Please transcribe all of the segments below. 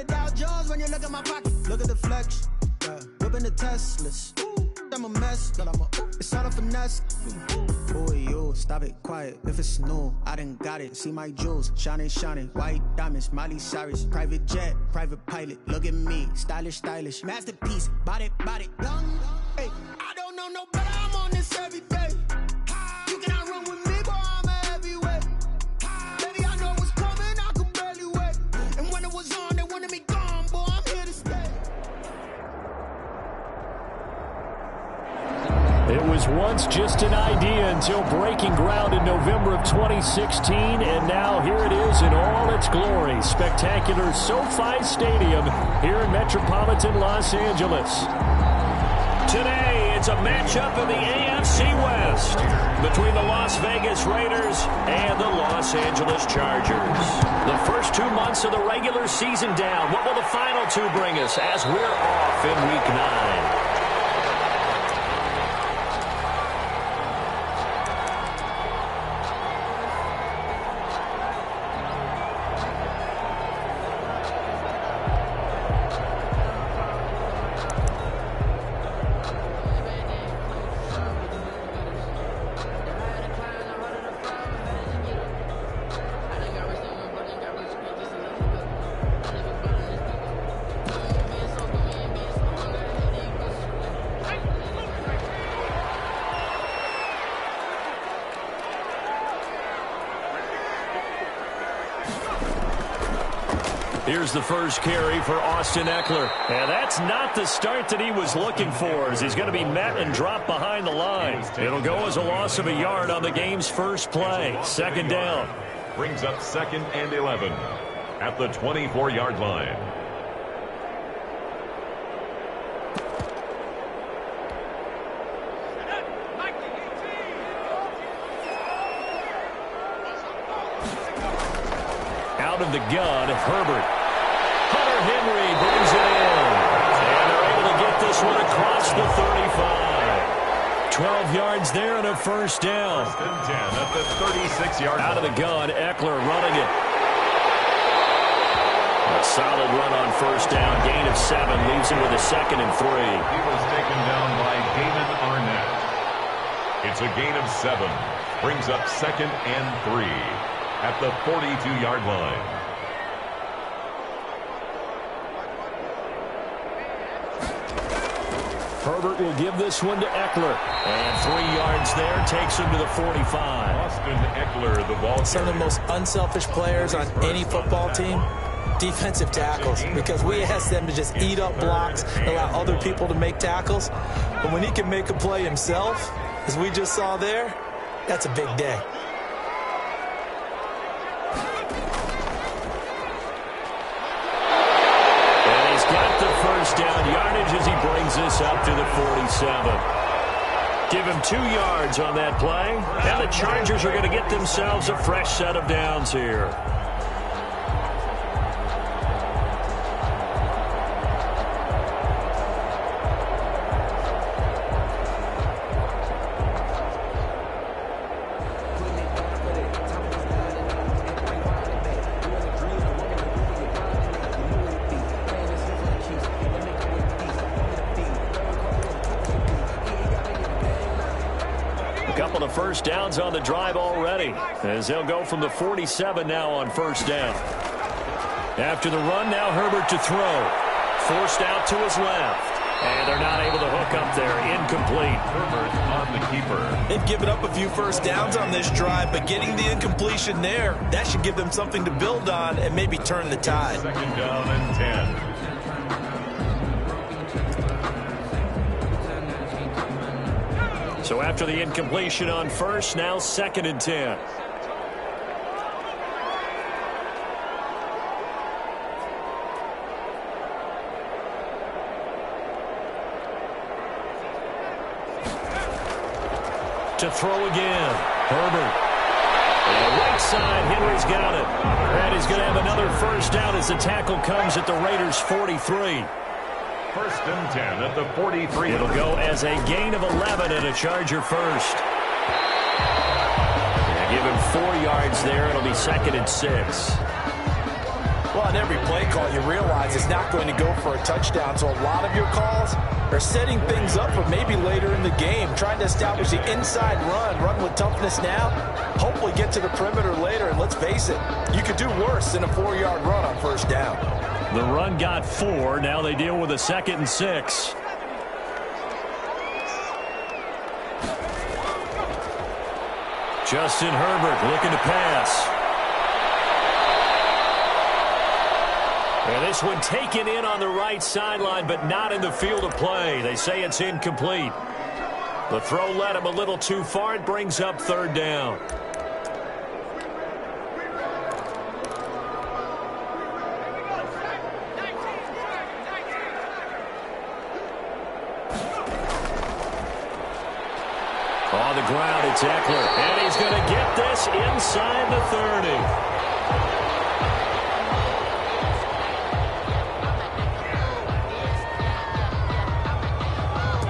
the Dow Jones when you look at my pocket. Look at the flex, yeah. Whipping the Teslas. I'm a mess, but it's all a finesse. Boy, you stop it, quiet. If it's new, I done got it. See my jewels, shining, white diamonds, Miley Cyrus, private jet, private pilot. Look at me, stylish, masterpiece, body, young. Hey, I don't know no better. I'm on this every day. You cannot run with me, boy. I'm a heavyweight. Baby, I know what's coming. I could barely wait. And when it was on, they wanted me gone, boy. I'm here to stay. It was once just an idea until breaking ground in November of 2016, and now here it is in all its glory. Spectacular SoFi Stadium here in metropolitan Los Angeles. Today, it's a matchup in the AFC West between the Las Vegas Raiders and the Los Angeles Chargers. The first 2 months of the regular season down. What will the final two bring us as we're off in Week 9? Here's the first carry for Austin Ekeler. And that's not the start that he was looking for, as he's going to be met and dropped behind the line. It'll go as a loss of a yard on the game's first play. Second down. Brings up 2nd and 11 at the 24-yard line. Out of the gun, Herbert. Hunter Henry brings it in. And they're able to get this one across the 35. 12 yards there and a first down. 1st and 10 at the 36-yard line. Out of the gun, Ekeler running it. A solid run on first down. Gain of 7 leaves him with a 2nd and 3. He was taken down by Damon Arnett. It's a gain of 7. Brings up 2nd and 3 at the 42-yard line. Herbert will give this one to Ekeler. And 3 yards there takes him to the 45. Austin Ekeler, the ball. Some of the most unselfish players on any football team, defensive tackles, because we ask them to just eat up blocks, allow other people to make tackles. But when he can make a play himself, as we just saw there, that's a big day. First down yardage as he brings this up to the 47. Give him 2 yards on that play. And the Chargers are going to get themselves a fresh set of downs here. First downs on the drive already, as they'll go from the 47 now on first down. After the run, now Herbert to throw. Forced out to his left. And they're not able to hook up there. Incomplete. Herbert on the keeper. They've given up a few first downs on this drive, but getting the incompletion there, that should give them something to build on and maybe turn the tide. 2nd down and 10. So after the incompletion on first, now 2nd and 10. To throw again, Herbert. And right side, Henry's got it. And he's going to have another first down as the tackle comes at the Raiders' 43. 1st and 10 at the 43. It'll go as a gain of 11 and a Charger first. And give him 4 yards there. It'll be 2nd and 6. Well, on every play call, you realize it's not going to go for a touchdown, so a lot of your calls are setting things up for maybe later in the game, trying to establish the inside run with toughness now, hopefully get to the perimeter later, and let's face it, you could do worse than a 4-yard run on first down. The run got 4. Now they deal with a 2nd and 6. Justin Herbert looking to pass. And this one taken in on the right sideline, but not in the field of play. They say it's incomplete. The throw led him a little too far. It brings up 3rd down. On the ground, it's Eckler. And he's going to get this inside the 30.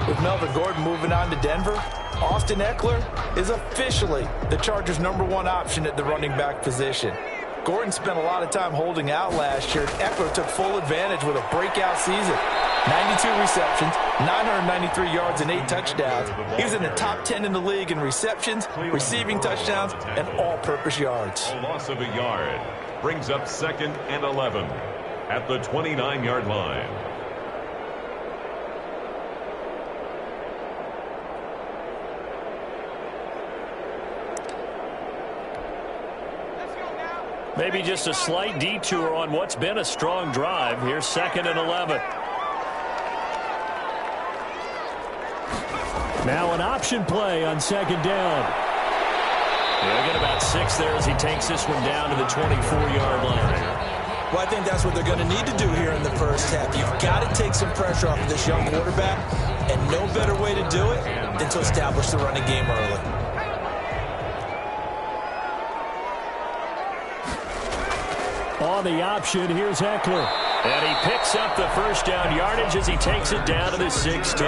With Melvin Gordon moving on to Denver, Austin Eckler is officially the Chargers' #1 option at the running back position. Gordon spent a lot of time holding out last year. Eckler took full advantage with a breakout season. 92 receptions, 993 yards, and 8 touchdowns. He was in the top 10 in the league in receptions, receiving touchdowns, and all-purpose yards. A loss of a yard brings up 2nd and 11 at the 29-yard line. Maybe just a slight detour on what's been a strong drive. Here's 2nd and 11. Now an option play on 2nd down. He'll get about 6 there as he takes this one down to the 24-yard line. Well, I think that's what they're going to need to do here in the first half. You've got to take some pressure off of this young quarterback, and no better way to do it than to establish the running game early. On the option, here's Eckler. And he picks up the 1st down yardage as he takes it down to the 16.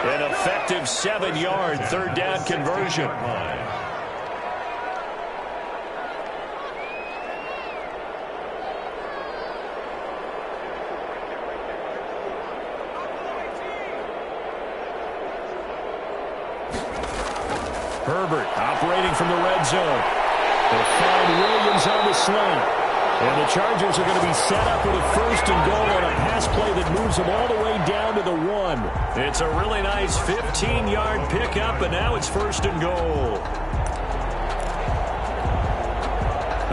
An effective 7-yard 3rd down conversion. Herbert operating from the red zone. They'll find Williams on the slant. And the Chargers are going to be set up with a 1st and goal on a pass play that moves them all the way down to the 1. It's a really nice 15-yard pickup, and now it's 1st and goal.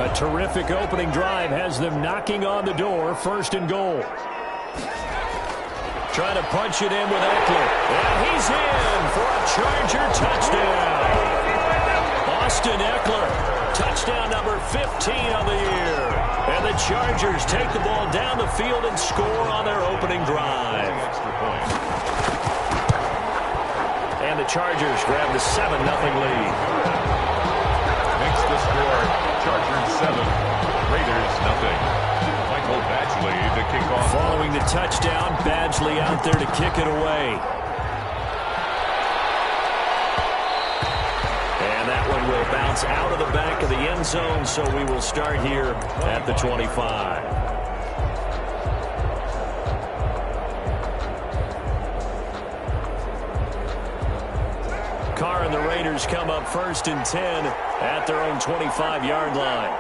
A terrific opening drive has them knocking on the door. 1st and goal. Trying to punch it in with Eckler. And he's in for a Charger touchdown. Austin Eckler. Touchdown number 15 on the year. And the Chargers take the ball down the field and score on their opening drive. And the Chargers grab the 7-0 lead. Makes the score Chargers 7, Raiders 0. Michael Badgley to kick off. Following the touchdown, Badgley out there to kick it away. And that one will bounce out of the back of the end zone, so we will start here at the 25. Carr and the Raiders come up 1st and 10 at their own 25-yard line.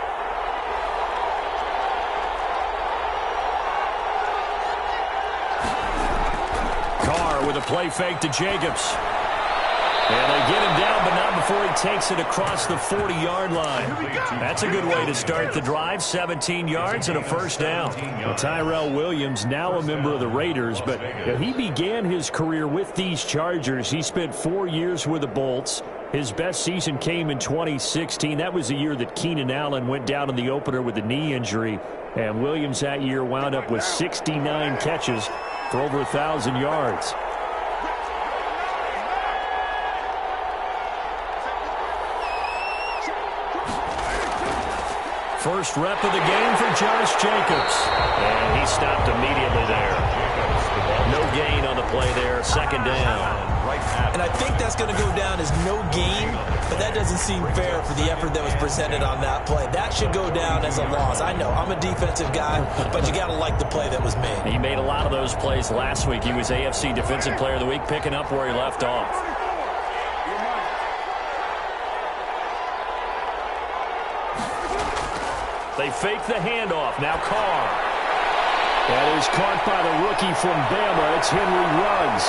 Carr with a play fake to Jacobs. And they get him down, but not before he takes it across the 40-yard line. That's a good way to start the drive. 17 yards and a 1st down. Well, Tyrell Williams, now a member of the Raiders, but he began his career with these Chargers. He spent 4 years with the Bolts. His best season came in 2016. That was the year that Keenan Allen went down in the opener with a knee injury. And Williams that year wound up with 69 catches for over 1,000 yards. First rep of the game for Josh Jacobs. And he stopped immediately there. No gain on the play there, second down. And I think that's going to go down as no gain, but that doesn't seem fair for the effort that was presented on that play. That should go down as a loss. I know, I'm a defensive guy, but you got to like the play that was made. He made a lot of those plays last week. He was AFC Defensive Player of the Week, picking up where he left off. They fake the handoff. Now Carr. That is caught by the rookie from Bama. It's Henry Ruggs.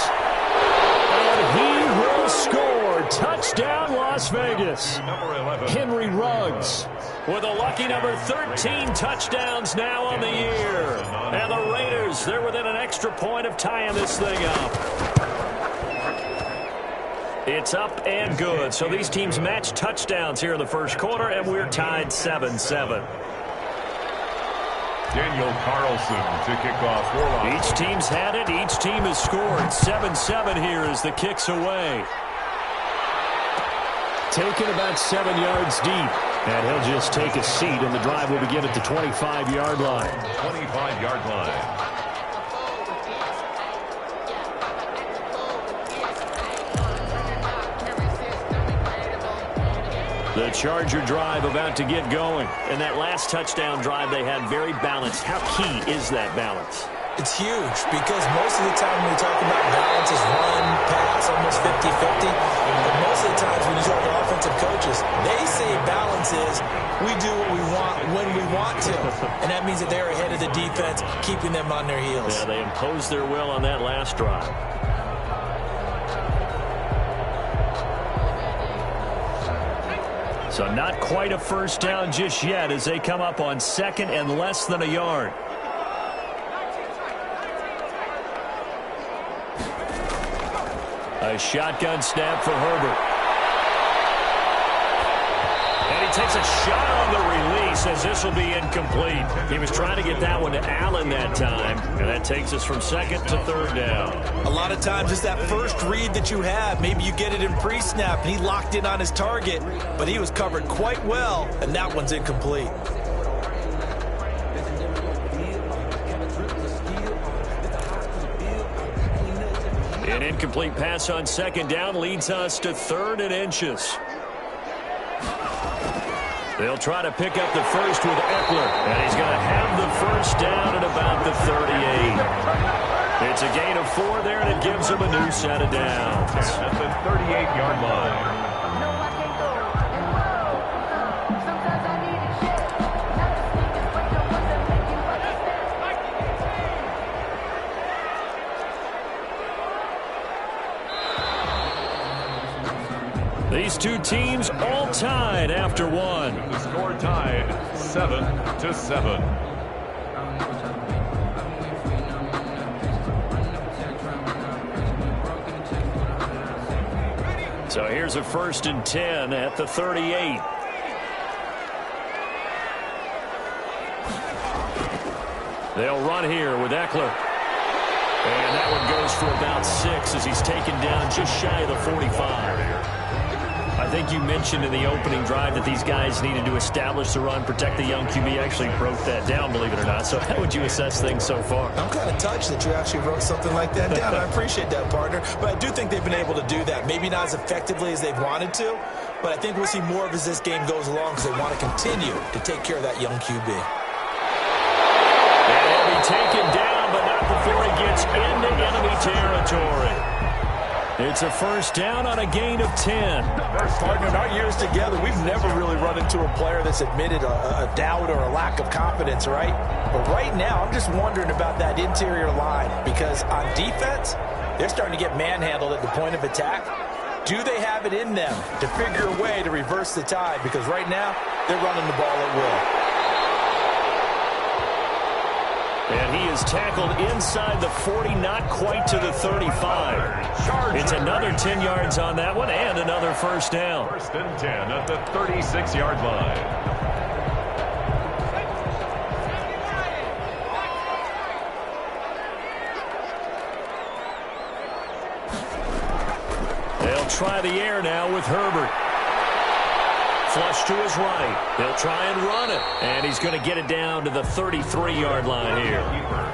And he will score. Touchdown, Las Vegas. Henry Ruggs with a lucky number 13 touchdowns now on the year. And the Raiders, they're within an extra point of tying this thing up. It's up and good. So these teams match touchdowns here in the first quarter, and we're tied 7-7. Daniel Carlson to kick off. Each team's had it. Each team has scored. 7-7 here as the kick's away. Taken about 7 yards deep. And he'll just take a seat, and the drive will begin at the 25-yard line. 25-yard line. The Charger drive about to get going. And that last touchdown drive they had very balanced. How key is that balance? It's huge because most of the time when we talk about balance is run, pass, almost 50-50. But most of the times when you talk to offensive coaches, they say balance is we do what we want when we want to. And that means that they're ahead of the defense, keeping them on their heels. Yeah, they imposed their will on that last drive. So not quite a first down just yet as they come up on second and less than a yard. A shotgun snap for Herbert. And he takes a shot on the release as this will be incomplete. He was trying to get that one to Allen that time, and that takes us from second to third down. A lot of times it's that first read that you have. Maybe you get it in pre-snap, and he locked in on his target, but he was covered quite well, and that one's incomplete. An incomplete pass on second down leads us to 3rd and inches. They'll try to pick up the first with Eckler, and he's going to have the first down at about the 38. It's a gain of 4 there, and it gives them a new set of downs. At the 38-yard line. These two teams all tied after one. The score tied 7-7. So here's a 1st and 10 at the 38. They'll run here with Eckler. And that one goes for about 6 as he's taken down just shy of the 45. I think you mentioned in the opening drive that these guys needed to establish the run, protect the young QB. Actually broke that down, believe it or not. So how would you assess things so far? I'm kind of touched that you actually wrote something like that down. I appreciate that, partner. But I do think they've been able to do that. Maybe not as effectively as they've wanted to, but I think we'll see more of as this game goes along because they want to continue to take care of that young QB. And he'll be taken down, but not before he gets into enemy territory. It's a first down on a gain of 10. Partner, in our years together, we've never really run into a player that's admitted a doubt or a lack of confidence, right? But right now, I'm just wondering about that interior line because on defense, they're starting to get manhandled at the point of attack. Do they have it in them to figure a way to reverse the tide? Because right now, they're running the ball at will. And he is tackled inside the 40, not quite to the 35. It's another 10 yards on that one and another first down. 1st and 10 at the 36-yard line. They'll try the air now with Herbert. flush to his right. He'll try and run it. And he's going to get it down to the 33-yard line here.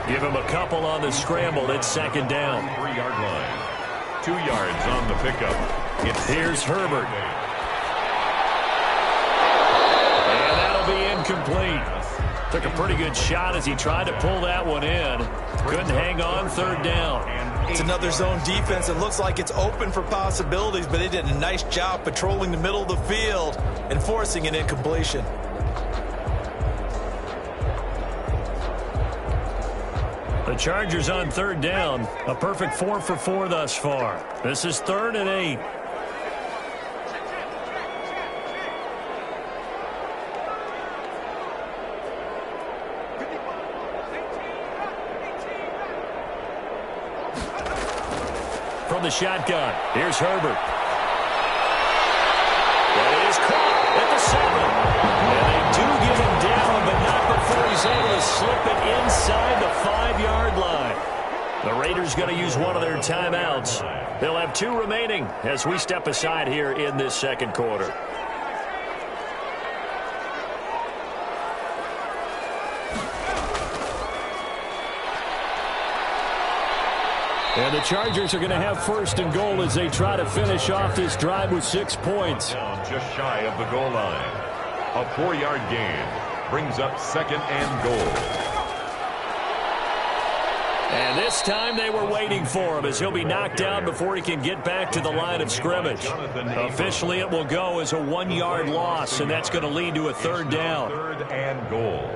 Give him a couple on the scramble. It's second down. 3-yard line. 2 yards on the pickup. Here's Herbert. And that'll be incomplete. Took a pretty good shot as he tried to pull that one in. Couldn't hang on, third down. It's another zone defense. It looks like it's open for possibilities, but they did a nice job patrolling the middle of the field and forcing an incompletion. The Chargers on third down. A perfect 4 for 4 thus far. This is 3rd and 8. From the shotgun, here's Herbert. That is caught at the 7. And they do get him down, but not before he's able to slip it inside the 5-yard line. The Raiders going to use one of their timeouts. They'll have 2 remaining as we step aside here in this second quarter. And the Chargers are going to have 1st and goal as they try to finish off this drive with 6 points. Down just shy of the goal line. A 4-yard gain brings up 2nd and goal. And this time they were waiting for him as he'll be knocked down before he can get back to the line of scrimmage. Officially it will go as a 1-yard loss, and that's going to lead to a 3rd down. 3rd and goal.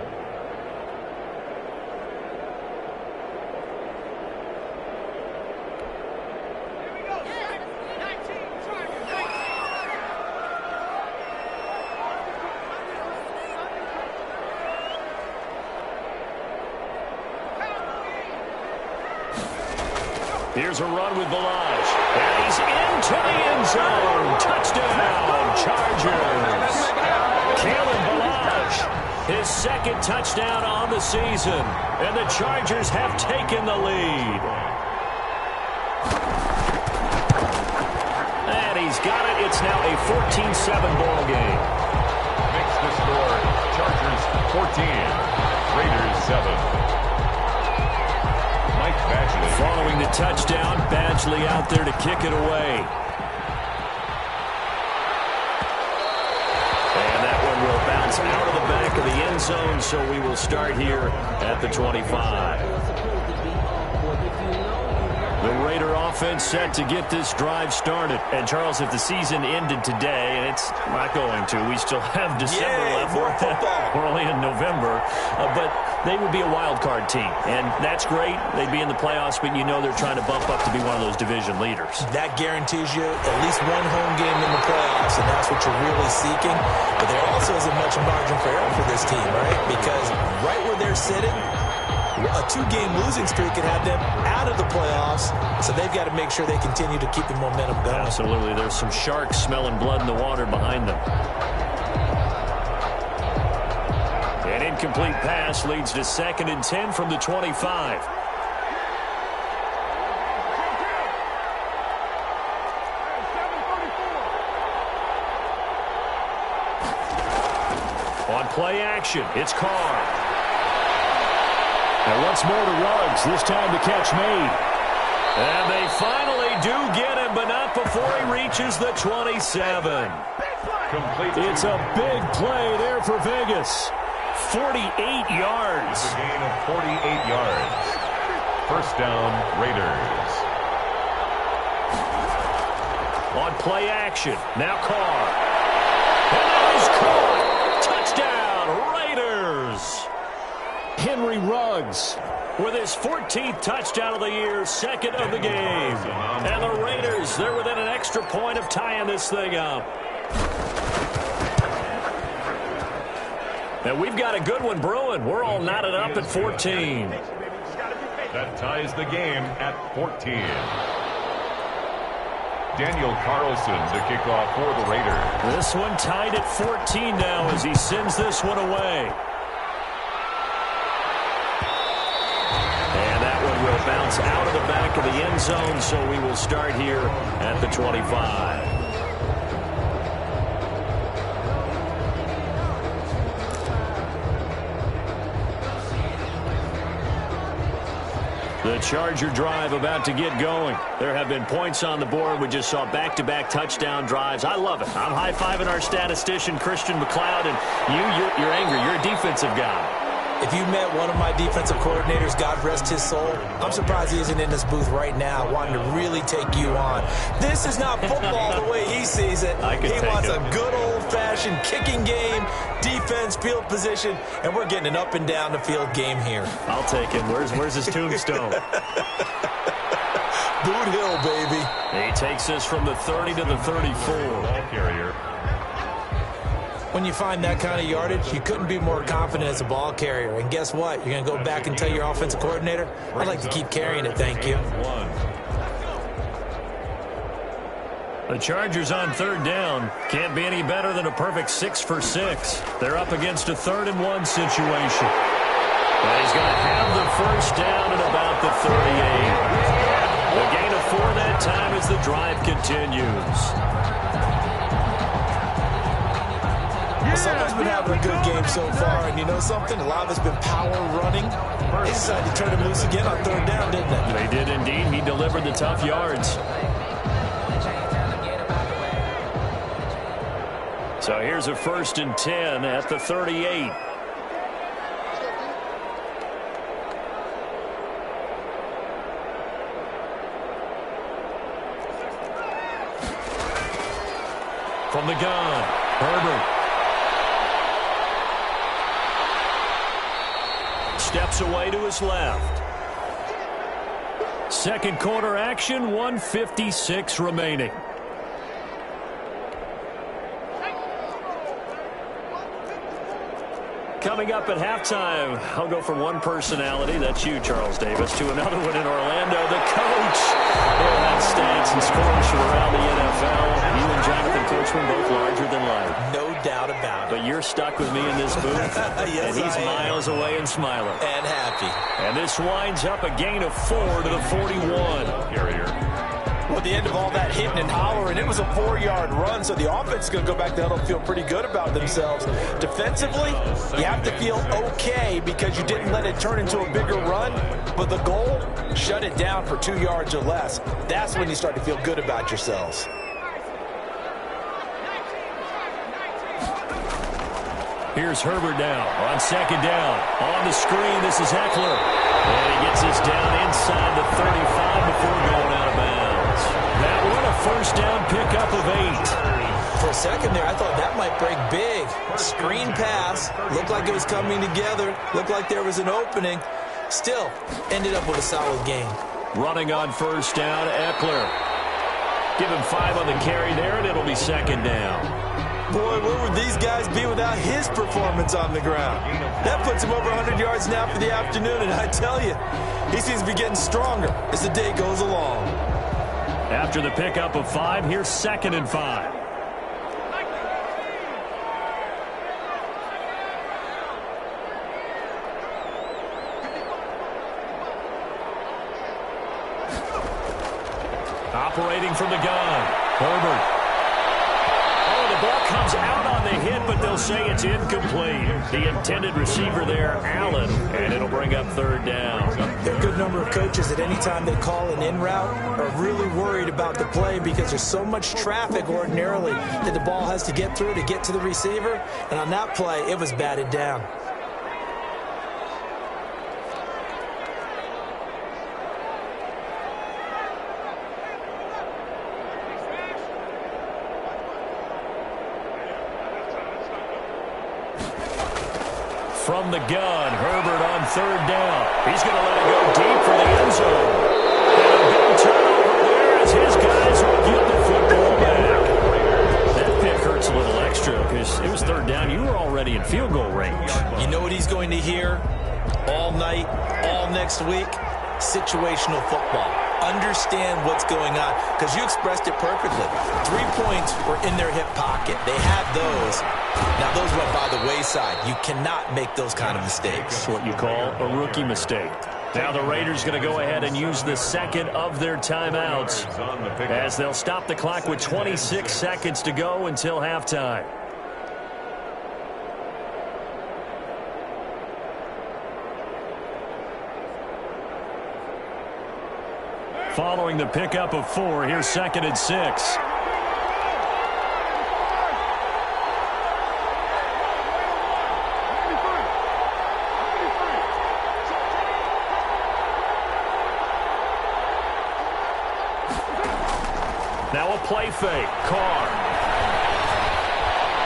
Here's a run with Ballage. And he's into the end zone. Touchdown, Chargers. Kalen Ballage, his 2nd touchdown on the season. And the Chargers have taken the lead. And he's got it. It's now a 14-7 ball game. Makes the score Chargers 14, Raiders 7. Following the touchdown, Badgley out there to kick it away. And that one will bounce out of the back of the end zone, so we will start here at the 25. The Raider offense set to get this drive started. And, Charles, if the season ended today, and it's not going to, we still have December left. We're only in November. But they would be a wild card team. And that's great. They'd be in the playoffs, but you know they're trying to bump up to be one of those division leaders. That guarantees you at least one home game in the playoffs, and that's what you're really seeking. But there also isn't much margin for error for this team, right? Because right where they're sitting, a 2-game losing streak could have them out of the playoffs, so they've got to make sure they continue to keep the momentum going. Absolutely. There's some sharks smelling blood in the water behind them. An incomplete pass leads to 2nd and 10 from the 25. On play action, it's Carr. And once more to Ruggs, this time the catch made. And they finally do get him, but not before he reaches the 27. It's a big play there for Vegas. 48 yards. It's a gain of 48 yards. 1st down, Raiders. On play action, now Carr. And that is caught. Touchdown, Raiders. Henry Ruggs with his 14th touchdown of the year, 2nd of the game. And the Raiders, they're within an extra point of tying this thing up. And we've got a good one brewing. We're all knotted up at 14. That ties the game at 14. Daniel Carlson to kick off for the Raiders. This one tied at 14 now as he sends this one away. Will bounce out of the back of the end zone, so we will start here at the 25. The Charger drive about to get going. There have been points on the board. We just saw back-to-back touchdown drives. I love it. I'm high-fiving our statistician, Christian McLeod, and you're angry. You're a defensive guy. If you met one of my defensive coordinators, God rest his soul, I'm surprised he isn't in this booth right now wanting to really take you on. This is not football the way he sees it. He wants a good old-fashioned kicking game, defense, field position, and we're getting an up-and-down the field game here. I'll take him. Where's his tombstone? Boot Hill, baby. He takes us from the 30 to the 34. Ball carrier. When you find that kind of yardage, you couldn't be more confident as a ball carrier. And guess what? You're going to go back and tell your offensive coordinator, I'd like to keep carrying it, thank you. The Chargers on third down. Can't be any better than a perfect 6 for 6. They're up against a 3rd and 1 situation. But he's going to have the first down at about the 38. A gain of 4 that time as the drive continues. Some of us been having a good game so far, and you know something? A lot of it's been power running. They decided to turn him loose again on third down, didn't they? They did indeed. He delivered the tough yards. So here's a 1st and 10 at the 38. From the gun, Herbert. Steps away to his left. Second quarter action, 1:56 remaining. Coming up at halftime, I'll go from one personality, that's you, Charles Davis, to another one in Orlando. The coach. He'll have stats and scores from around the NFL. You and Jonathan Coachman both larger than life. No doubt about it. But you're stuck with me in this booth. Yes, and he's miles away and smiling. And happy. And this winds up a gain of 4 to the 41. Carrier. Well, at the end of all that hitting and hollering, it was a 4-yard run, so the offense is going to go back to huddle and feel pretty good about themselves. Defensively, you have to feel okay because you didn't let it turn into a bigger run, but the goal, shut it down for 2 yards or less. That's when you start to feel good about yourselves. Here's Herbert now on second down. On the screen, this is Eckler. And he gets us down inside the 35 before going out of bounds. That one, a first down pickup of 8. For a second there, I thought that might break big. Screen pass. Looked like it was coming together. Looked like there was an opening. Still, ended up with a solid game. Running on first down, Eckler. Give him 5 on the carry there, and it'll be second down. Boy, where would these guys be without his performance on the ground? That puts him over 100 yards now for the afternoon, and I tell you, he seems to be getting stronger as the day goes along. After the pickup of 5, here's 2nd and 5. Operating from the gun, Herbert. The ball comes out on the hit, but they'll say it's incomplete. The intended receiver there, Allen, and it'll bring up third down. There are a good number of coaches at any time they call an in route are really worried about the play because there's so much traffic ordinarily that the ball has to get through to get to the receiver. And on that play, it was batted down. From the gun, Herbert on third down. He's going to let it go deep for the end zone. And a big turnover there as his guys will get the football back. That pick hurts a little extra because it was third down. You were already in field goal range. You know what he's going to hear all night, all next week? Situational football. Understand what's going on because you expressed it perfectly. 3 points were in their hip pocket. They had those. Now, those went by the wayside. You cannot make those kind of mistakes. That's what you call a rookie mistake. Now the Raiders going to go ahead and use the second of their timeouts as they'll stop the clock with 26 seconds to go until halftime. Following the pickup of 4, here's 2nd and 6. Now a play fake. Carr.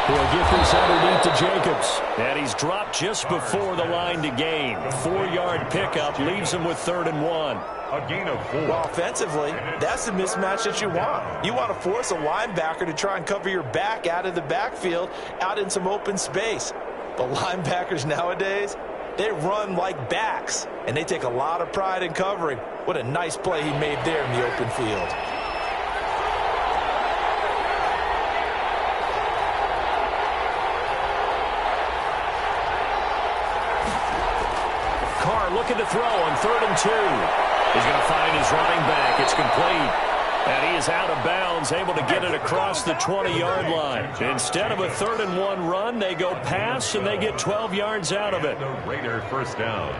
He'll get this underneath to Jacobs. And he's dropped just before the line to gain. 4-yard pickup leaves him with 3rd and 1. A gain of 4. Well, offensively, that's the mismatch that you want. You want to force a linebacker to try and cover your back out of the backfield, out in some open space. But linebackers nowadays, they run like backs, and they take a lot of pride in covering. What a nice play he made there in the open field. Looking to throw on 3rd and 2. He's going to find his running back. It's complete. And he is out of bounds, able to get it across the 20-yard line. Instead of a 3rd and 1 run, they go pass, and they get 12 yards out of it. The Raider first down.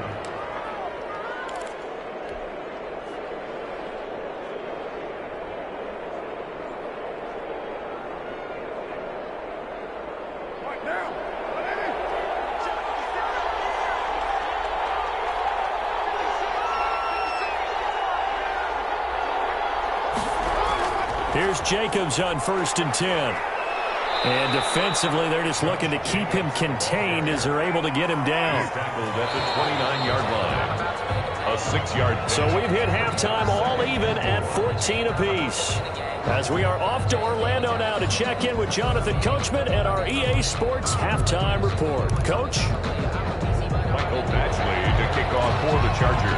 Here's Jacobs on 1st and 10. And defensively, they're just looking to keep him contained as they're able to get him down. He's tackled at the 29-yard line. A 6-yard. So we've hit halftime all even at 14 apiece. As we are off to Orlando now to check in with Jonathan Coachman and our EA Sports Halftime Report. Coach? Michael Batchley to kick off for the Chargers.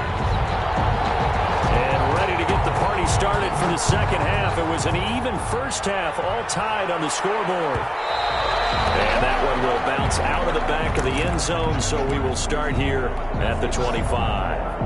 And ready to get the party started for the second half. It was an even first half, all tied on the scoreboard. And that one will bounce out of the back of the end zone, so we will start here at the 25.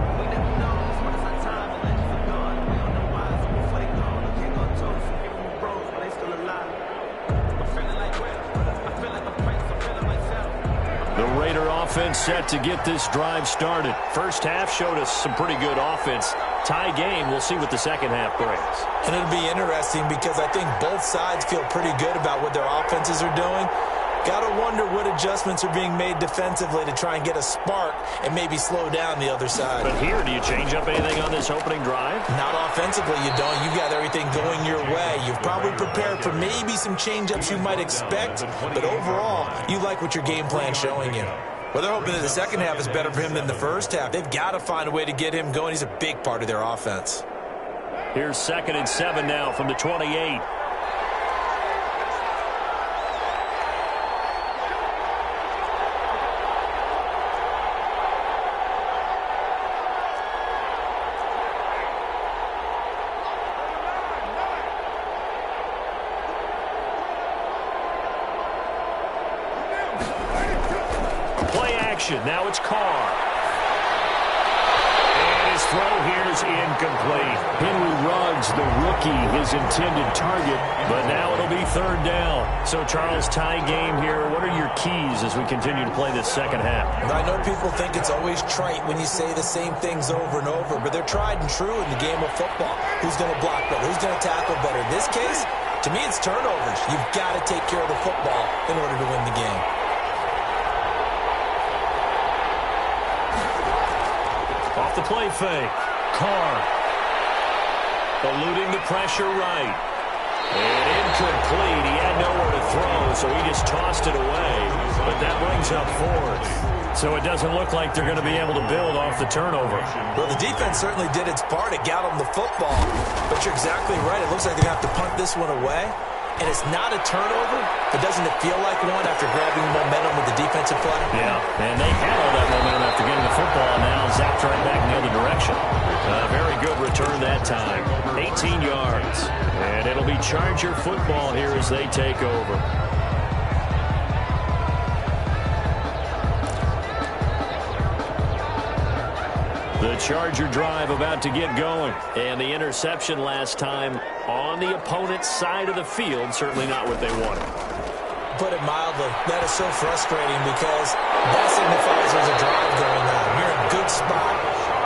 Offense set to get this drive started. First half showed us some pretty good offense. Tie game. We'll see what the second half brings. And it'll be interesting because I think both sides feel pretty good about what their offenses are doing. Got to wonder what adjustments are being made defensively to try and get a spark and maybe slow down the other side. But here, do you change up anything on this opening drive? Not offensively, you don't. You've got everything going your way. You've probably prepared for maybe some change-ups you might expect, but overall, you like what your game plan's showing you. Well, they're hoping that the second half is better for him than the first half. They've got to find a way to get him going. He's a big part of their offense. Here's 2nd and 7 now from the 28. Now it's Carr. And his throw here is incomplete. Henry Ruggs, the rookie, his intended target, but now it'll be 3rd down. So, Charles, tie game here. What are your keys as we continue to play this second half? I know people think it's always trite when you say the same things over and over, but they're tried and true in the game of football. Who's going to block better? Who's going to tackle better? In this case, to me, it's turnovers. You've got to take care of the football in order to win the game. Off the play fake. Carr. Eluding the pressure right. And incomplete. He had nowhere to throw, so he just tossed it away. But that brings up 4th. So it doesn't look like they're going to be able to build off the turnover. Well, the defense certainly did its part. It got them the football. But you're exactly right. It looks like they're going to have to punt this one away. And it's not a turnover, but doesn't it feel like one after grabbing momentum with the defensive play? Yeah, and they had all that momentum after getting the football, and now zapped right back in the other direction. Very good return that time. 18 yards. And it'll be Charger football here as they take over. The Charger drive about to get going. And the interception last time on the opponent's side of the field, certainly not what they wanted. Put it mildly, that is so frustrating because that signifies there's a drive going on. You're in a good spot.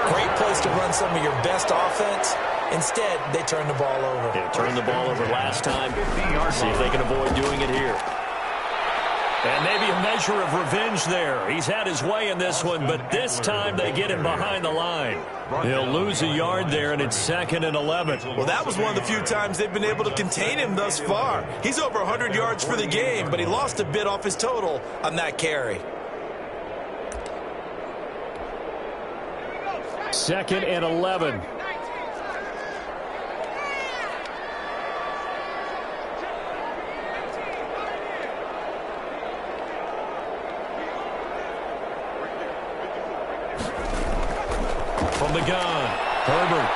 Great place to run some of your best offense. Instead, they turned the ball over. They turned the ball over last time. See if they can avoid doing it here. And maybe a measure of revenge there. He's had his way in this one, but this time they get him behind the line. He'll lose a yard there, and it's 2nd and 11. Well, that was one of the few times they've been able to contain him thus far. He's over 100 yards for the game, but he lost a bit off his total on that carry. 2nd and 11. From the gun, Herbert.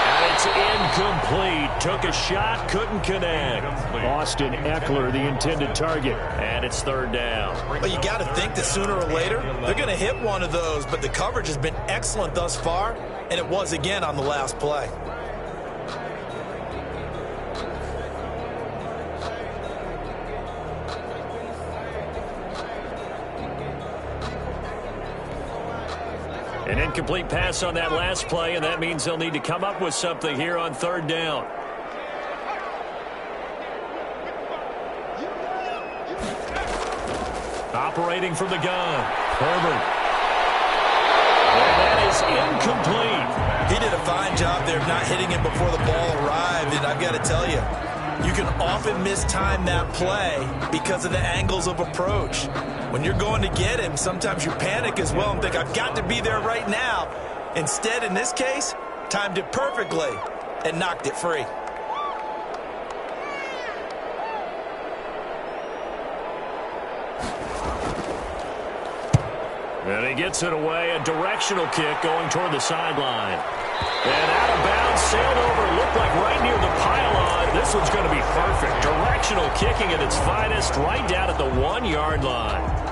And it's incomplete. Took a shot, couldn't connect. Austin Eckler, the intended target. And it's 3rd down. Well, you got to think that sooner or later, they're going to hit one of those, but the coverage has been excellent thus far, and it was again on the last play. An incomplete pass on that last play, and that means they'll need to come up with something here on 3rd down. Operating from the gun, Herbert. And that is incomplete. He did a fine job there of not hitting him before the ball arrived, and I've got to tell you, you can often mistime that play because of the angles of approach. When you're going to get him, sometimes you panic as well and think, I've got to be there right now. Instead, in this case, timed it perfectly and knocked it free. And he gets it away, a directional kick going toward the sideline. And out of bounds, sailed over, looked like right near the pylon. This one's going to be perfect. Directional kicking at its finest, right down at the 1-yard line.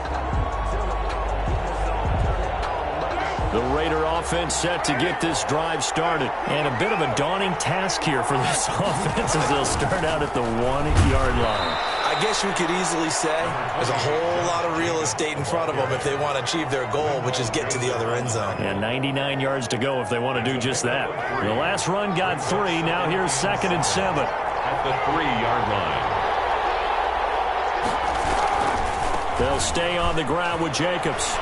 The Raider offense set to get this drive started. And a bit of a daunting task here for this offense as they'll start out at the 1-yard line. I guess you could easily say there's a whole lot of real estate in front of them if they want to achieve their goal, which is get to the other end zone. And 99 yards to go if they want to do just that. The last run got 3. Now here's 2nd and 7. At the 3-yard line. They'll stay on the ground with Jacobs.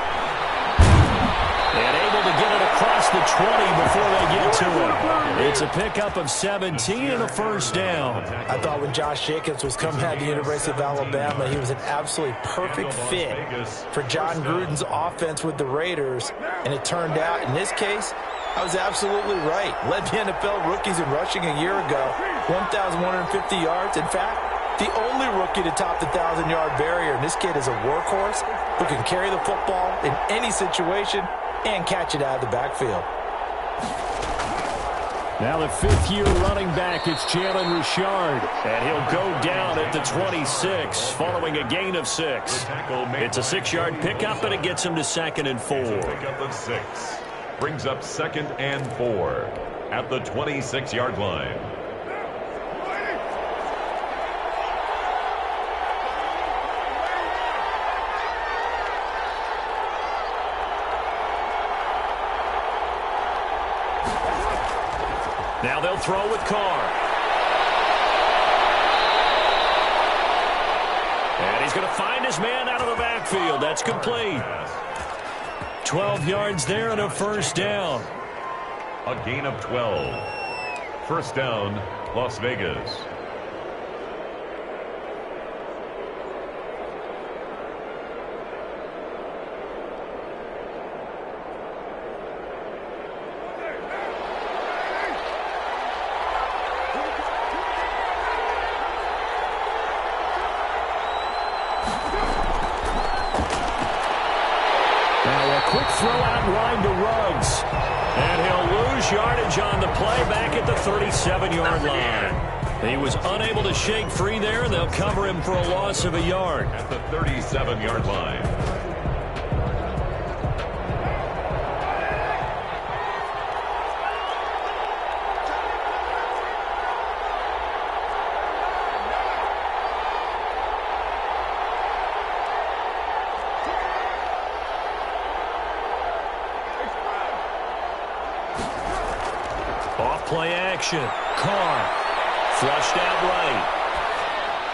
And able to get it across the 20 before they get to it. It's a pickup of 17 and a 1st down. I thought when Josh Jacobs was coming out of the University of Alabama, he was an absolutely perfect fit for John Gruden's offense with the Raiders. And it turned out, in this case, I was absolutely right. Led the NFL rookies in rushing a year ago, 1,150 yards. In fact, the only rookie to top the 1,000-yard barrier. And this kid is a workhorse who can carry the football in any situation and catch it out of the backfield. Now the 5th-year running back, it's Jalen Richard. And he'll go down at the 26 following a gain of 6. It's a 6-yard pickup, and it gets him to 2nd and 4. Pickup of 6. Brings up 2nd and 4 at the 26-yard line. Now they'll throw with Carr. And he's going to find his man out of the backfield. That's complete. 12 yards there and a 1st down. A gain of 12. 1st down, Las Vegas. Quick throw out line to Ruggs. And he'll lose yardage on the play back at the 37-yard line. He was unable to shake free there, and they'll cover him for a loss of a yard. At the 37-yard line. play action. Carr flushed out right.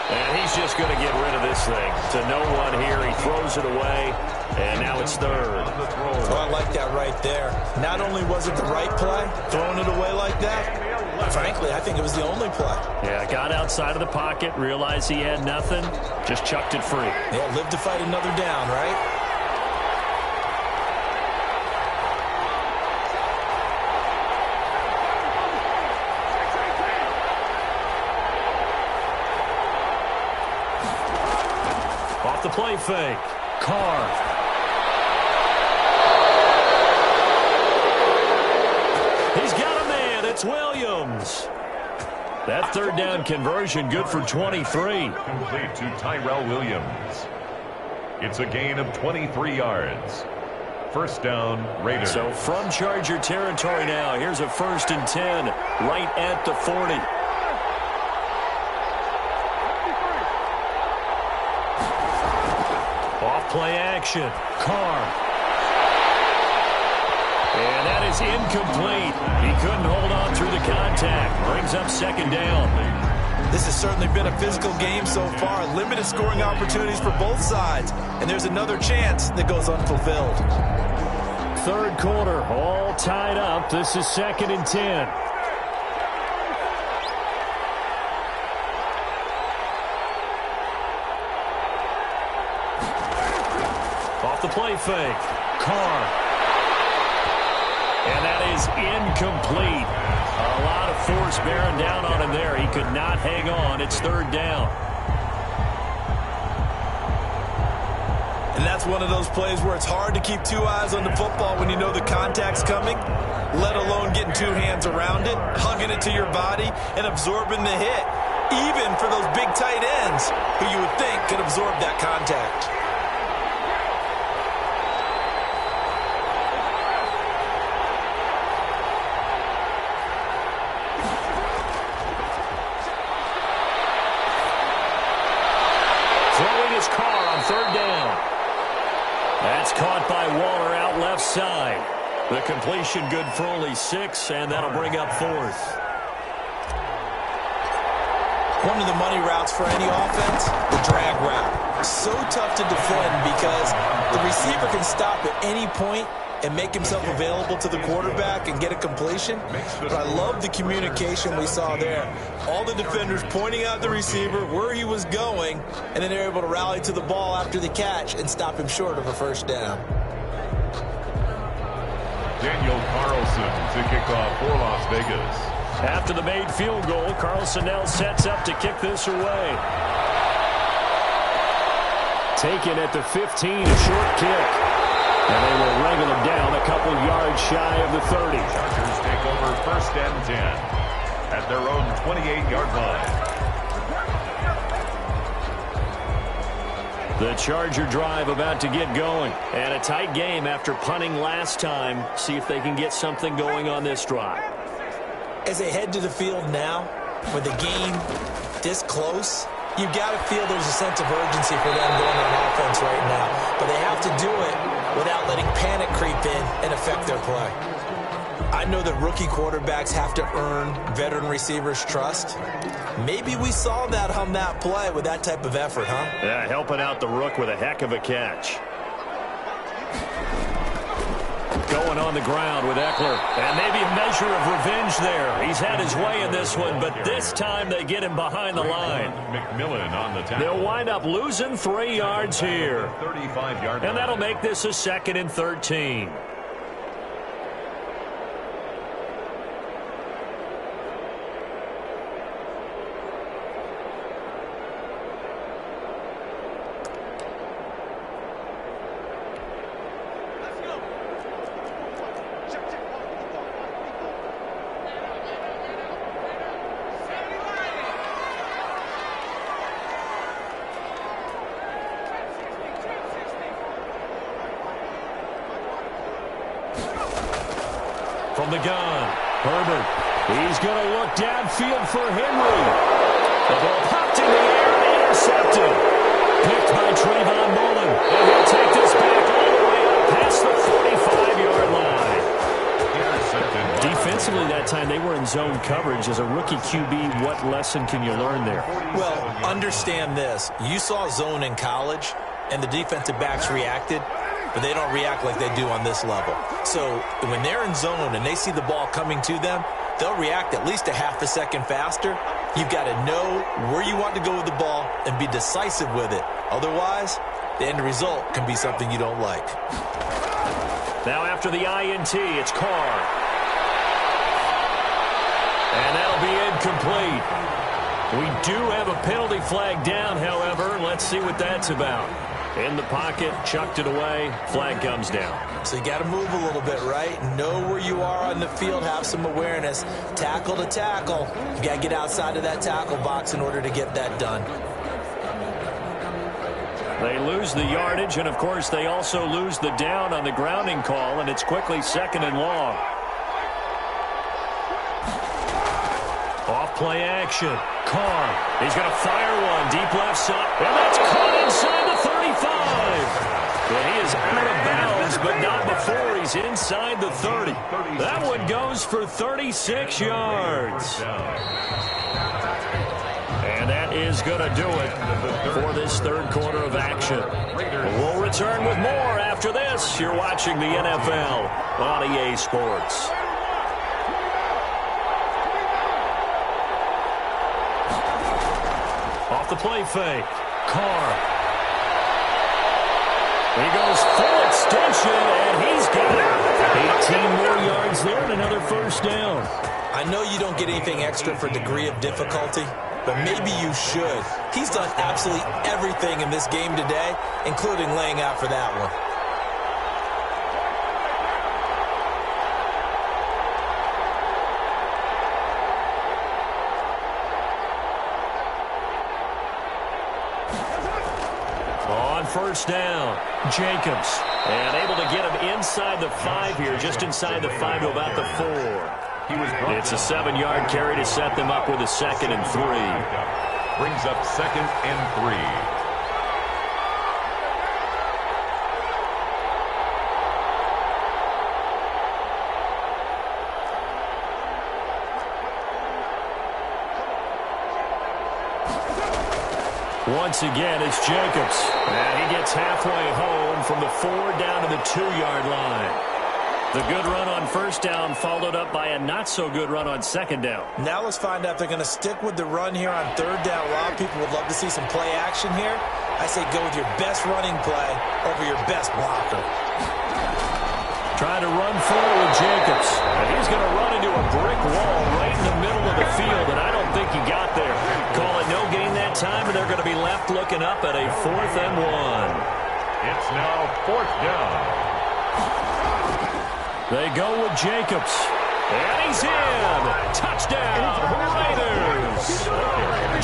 And he's just going to get rid of this thing. To no one here. He throws it away, and now it's third. Oh, I like that right there. Not only was it the right play, throwing it away like that, frankly, I think it was the only play. Yeah, got outside of the pocket, realized he had nothing, just chucked it free. Yeah, live to fight another down, right? Off the play fake. Carr. He's got a man. It's Williams. That third down conversion good for 23. Complete to Tyrell Williams. It's a gain of 23 yards. First down, Raiders. So from Charger territory now, here's a 1st and 10 right at the 40. Off play action. Carr. And that is incomplete. He couldn't hold on through the contact. Brings up 2nd down. This has certainly been a physical game so far. Limited scoring opportunities for both sides. And there's another chance that goes unfulfilled. 3rd quarter, all tied up. This is 2nd and 10. Off the play fake. Carr. And that is incomplete. A lot of force bearing down on him there. He could not hang on. It's 3rd down. And that's one of those plays where it's hard to keep 2 eyes on the football when you know the contact's coming, let alone getting 2 hands around it, hugging it to your body, and absorbing the hit, even for those big tight ends who you would think could absorb that contact. Throwing his Carr on 3rd down. That's caught by Waller out left side. The completion good for only 6, and that'll bring up 4th. One of the money routes for any offense, the drag route. So tough to defend because the receiver can stop at any point and make himself available to the quarterback and get a completion. But I love the communication we saw there. All the defenders pointing out the receiver, where he was going, and then they're able to rally to the ball after the catch and stop him short of a 1st down. Daniel Carlson to kick off for Las Vegas. After the made field goal, Carlson now sets up to kick this away. Taken at the 15, a short kick. And they will wrangle him down a couple yards shy of the 30. Chargers take over 1st and 10 at their own 28-yard line. The Charger drive about to get going. And a tight game after punting last time. See if they can get something going on this drive. As they head to the field now, with the game this close, you've got to feel there's a sense of urgency for them going on offense right now. But they have to do it without letting panic creep in and affect their play. I know that rookie quarterbacks have to earn veteran receivers' trust. Maybe we saw that on that play with that type of effort, huh? Yeah, helping out the rook with a heck of a catch. Going on the ground with Eckler. And maybe a measure of revenge there. He's had his way in this one, but this time they get him behind the line. McMillan on the tackle. They'll wind up losing 3 yards here. 35-yard line. And that'll make this a 2nd and 13. From the gun, Herbert. He's going to look downfield for Henry. The ball popped in the air and intercepted. Picked by Trayvon Mullen. And he'll take this back all the way up past the 45-yard line. Intercepted. Defensively that time, they were in zone coverage. As a rookie QB, what lesson can you learn there? Well, understand this. You saw zone in college, and the defensive backs reacted, but they don't react like they do on this level. So when they're in zone and they see the ball coming to them, they'll react at least a half a second faster. You've got to know where you want to go with the ball and be decisive with it. Otherwise, the end result can be something you don't like. Now after the INT, it's Carr. And that'll be incomplete. We do have a penalty flag down, however. Let's see what that's about. In the pocket, chucked it away, flag comes down. So you got to move a little bit, right? Know where you are on the field, have some awareness. Tackle to tackle. You got to get outside of that tackle box in order to get that done. They lose the yardage, and of course they also lose the down on the grounding call, and it's quickly 2nd and long. Off play action. Carr. He's going to fire one deep left side, and that's caught inside the 35. And he is out of bounds, but not before he's inside the 30. That one goes for 36 yards. And that is going to do it for this third quarter of action. We'll return with more after this. You're watching the NFL on EA Sports. Off the play fake. Carr. He goes full extension, and he's got it. 18 more yards there and another first down. I know you don't get anything extra for degree of difficulty, but maybe you should. He's done absolutely everything in this game today, including laying out for that one. On first down, Jacobs. And able to get him inside the 5 here, just inside the 5 to about the 4. It's a 7-yard carry to set them up with a 2nd and 3. Brings up 2nd and 3. Once again, it's Jacobs. And he gets halfway home from the 4 down to the 2-yard line. The good run on first down followed up by a not-so-good run on 2nd down. Now let's find out if they're going to stick with the run here on 3rd down. A lot of people would love to see some play action here. I say go with your best running play over your best blocker. Trying to run forward with Jacobs. And he's going to run into a brick wall right in the middle of the field, and I don't think he got there. Call it no gain that time, and they're going to be left looking up at a 4th and 1. It's now 4th down. They go with Jacobs. And he's in. Touchdown, Raiders.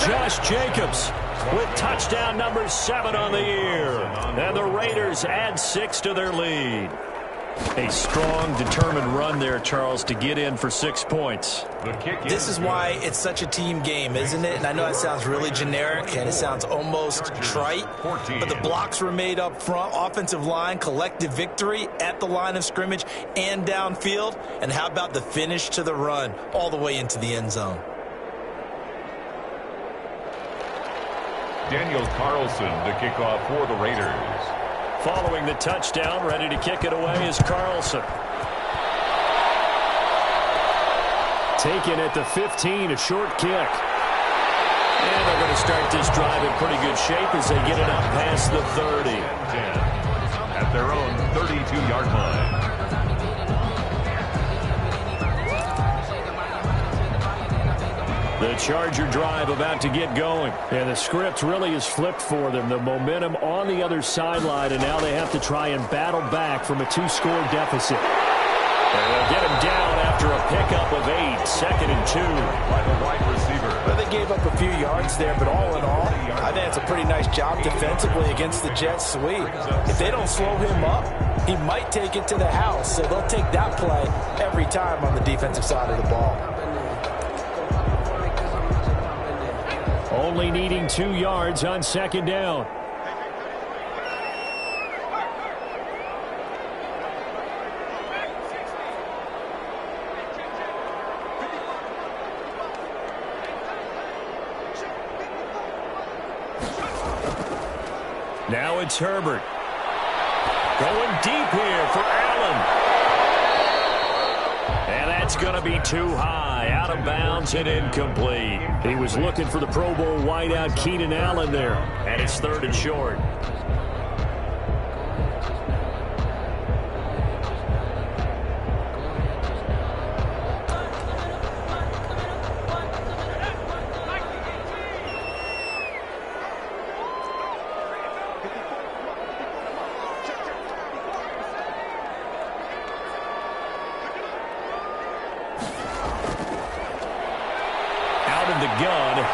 Josh Jacobs with touchdown number 7 on the year. And the Raiders add 6 to their lead. A strong, determined run there, Charles, to get in for 6 points. This is why it's such a team game, isn't it? And I know that sounds really generic and it sounds almost trite, but the blocks were made up front, offensive line, collective victory at the line of scrimmage and downfield. And how about the finish to the run all the way into the end zone? Daniel Carlson to kick off for the Raiders. Following the touchdown, ready to kick it away is Carlson. Taken at the 15, a short kick. And they're going to start this drive in pretty good shape as they get it up past the 30. 10 at their own 32-yard line. The Charger drive about to get going. And the script really is flipped for them. The momentum on the other sideline, and now they have to try and battle back from a 2-score deficit. And they'll get him down after a pickup of 8, 2nd and 2. By the wide receiver. Well, they gave up a few yards there, but all in all, I think it's a pretty nice job defensively against the Jets sweep. If they don't slow him up, he might take it to the house, so they'll take that play every time on the defensive side of the ball. Only needing 2 yards on 2nd down. Now it's Herbert. Going deep here for Allen. And that's going to be too high. Out of bounds and incomplete. He was looking for the Pro Bowl wideout Keenan Allen there. And it's 3rd and short.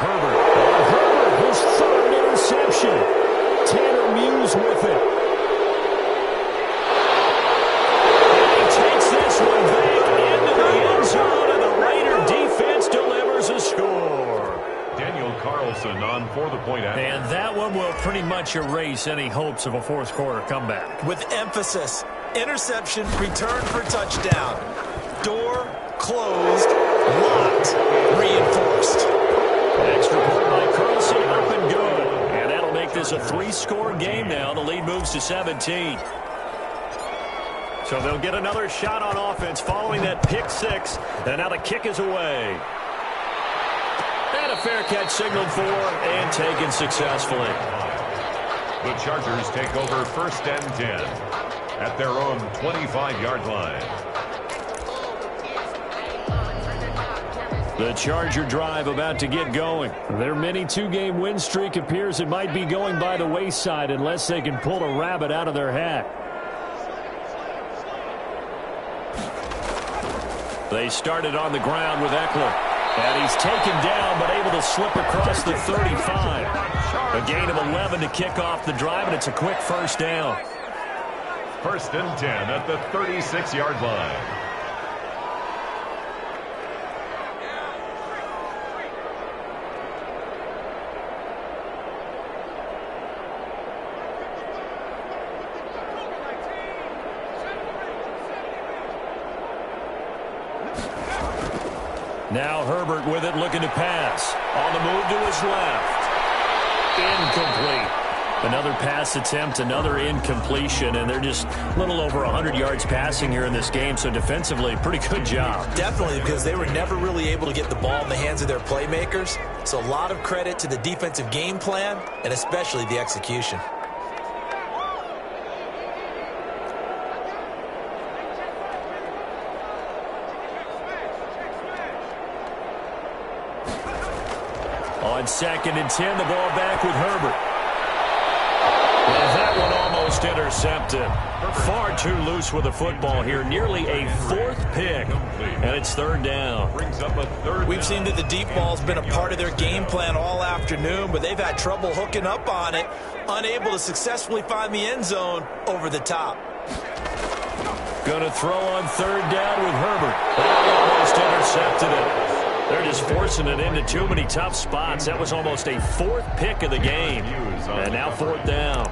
Herbert, his 3rd interception. Tanner Muse with it. And he takes this one back into the end zone, and the Raider defense delivers a score. Daniel Carlson on for the point after. And that one will pretty much erase any hopes of a fourth quarter comeback. With emphasis, interception, return for touchdown. Door closed, locked, reinforced. Extra point by Carlson, up and good. And that'll make this a 3-score game now. The lead moves to 17. So they'll get another shot on offense following that pick 6. And now the kick is away. And a fair catch signaled for and taken successfully. The Chargers take over 1st and 10 at their own 25-yard line. The Charger drive about to get going. Their mini 2-game win streak appears it might be going by the wayside unless they can pull a rabbit out of their hat. They started on the ground with Eckler. And he's taken down but able to slip across the 35. A gain of 11 to kick off the drive, and it's a quick 1st down. 1st and 10 at the 36-yard line. Now Herbert with it, looking to pass. On the move to his left. Incomplete. Another pass attempt, another incompletion, and they're just a little over 100 yards passing here in this game, so defensively, pretty good job. Definitely, because they were never really able to get the ball in the hands of their playmakers. So a lot of credit to the defensive game plan, and especially the execution. On 2nd and 10, the ball back with Herbert. And that one almost intercepted. Far too loose with the football here. Nearly a 4th pick. And it's 3rd down. We've seen that the deep ball's been a part of their game plan all afternoon, but they've had trouble hooking up on it, unable to successfully find the end zone over the top. Going to throw on 3rd down with Herbert. Almost intercepted it. They're just forcing it into too many tough spots. That was almost a 4th pick of the game. And now 4th down.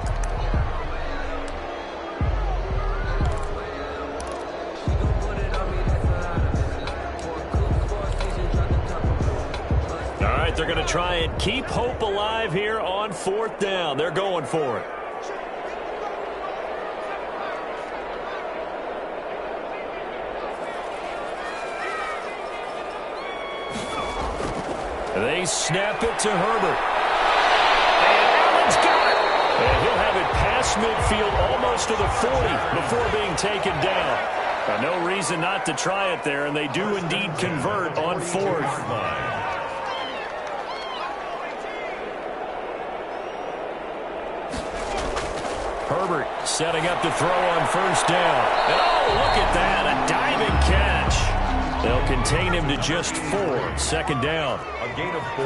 All right, they're going to try and keep hope alive here on 4th down. They're going for it. They snap it to Herbert. And Allen's got it. And he'll have it past midfield almost to the 40 before being taken down. No reason not to try it there, and they do indeed convert on 4th. Herbert setting up to throw on 1st down. And oh, look at that, a diving catch. They'll contain him to just 4. 2nd down. A gain of 4.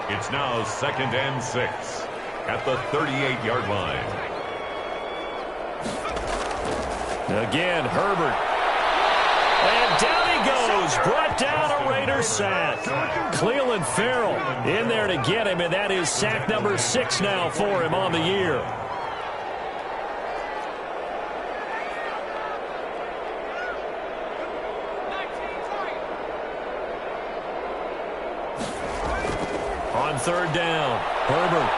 It's now 2nd and 6 at the 38-yard line. Again, Herbert. And down he goes. Brought down a Raider sack. Clelin Ferrell in there to get him, and that is sack number 6 now for him on the year. On 3rd down, Herbert.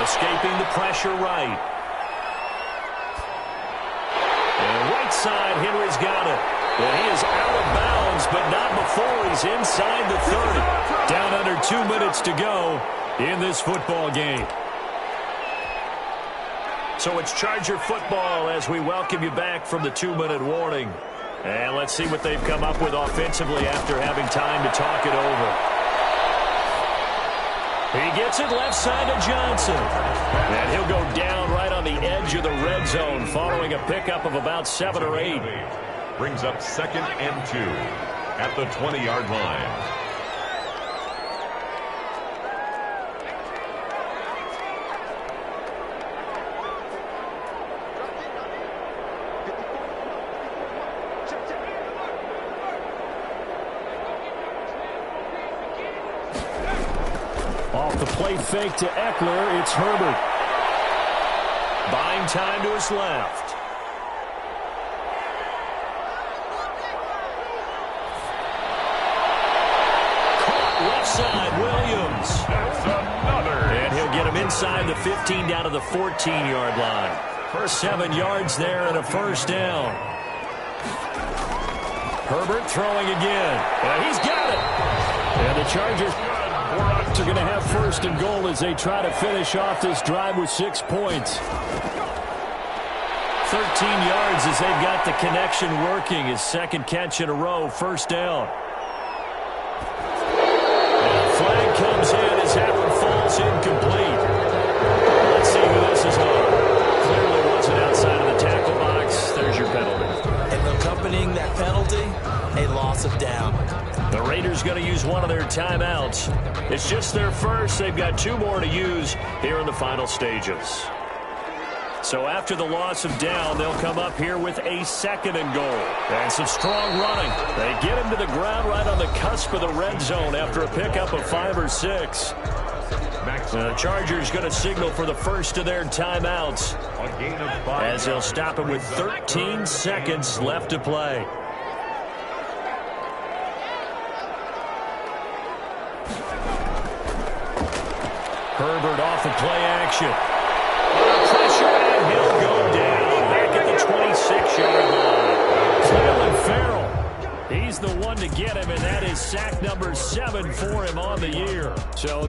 Escaping the pressure right. And right side, Henry's got it. And he is out of bounds, but not before he's inside the 30. Down under 2 minutes to go in this football game. So it's Charger football as we welcome you back from the 2-minute warning. And let's see what they've come up with offensively after having time to talk it over. He gets it left side to Johnson. And he'll go down right on the edge of the red zone following a pickup of about 7 or 8. Brings up 2nd and 2 at the 20-yard line. Off the play fake to Eckler, it's Herbert. Buying time to his left. Caught left side, Williams. That's another. And he'll get him inside the 15 down to the 14-yard line. First 7 yards there and a first down. Herbert throwing again. And he's got it. And the Chargers are going to have 1st and goal as they try to finish off this drive with 6 points. 13 yards as they've got the connection working. His 2nd catch in a row, first down. And a flag comes in as that one falls incomplete. Let's see who this is on. Clearly wasn't outside of the tackle box. There's your penalty. And accompanying that penalty, a loss of down. The Raiders going to use one of their timeouts. It's just their first. They've got 2 more to use here in the final stages. So after the loss of down, they'll come up here with a 2nd and goal. And some strong running. They get him to the ground right on the cusp of the red zone after a pickup of 5 or 6. The Chargers going to signal for the first of their timeouts as they'll stop him with 13 seconds left to play. Herbert off of play action. Pressure, and he'll go down back at the 26-yard line. Clelin Ferrell, he's the one to get him, and that is sack number 7 for him on the year. So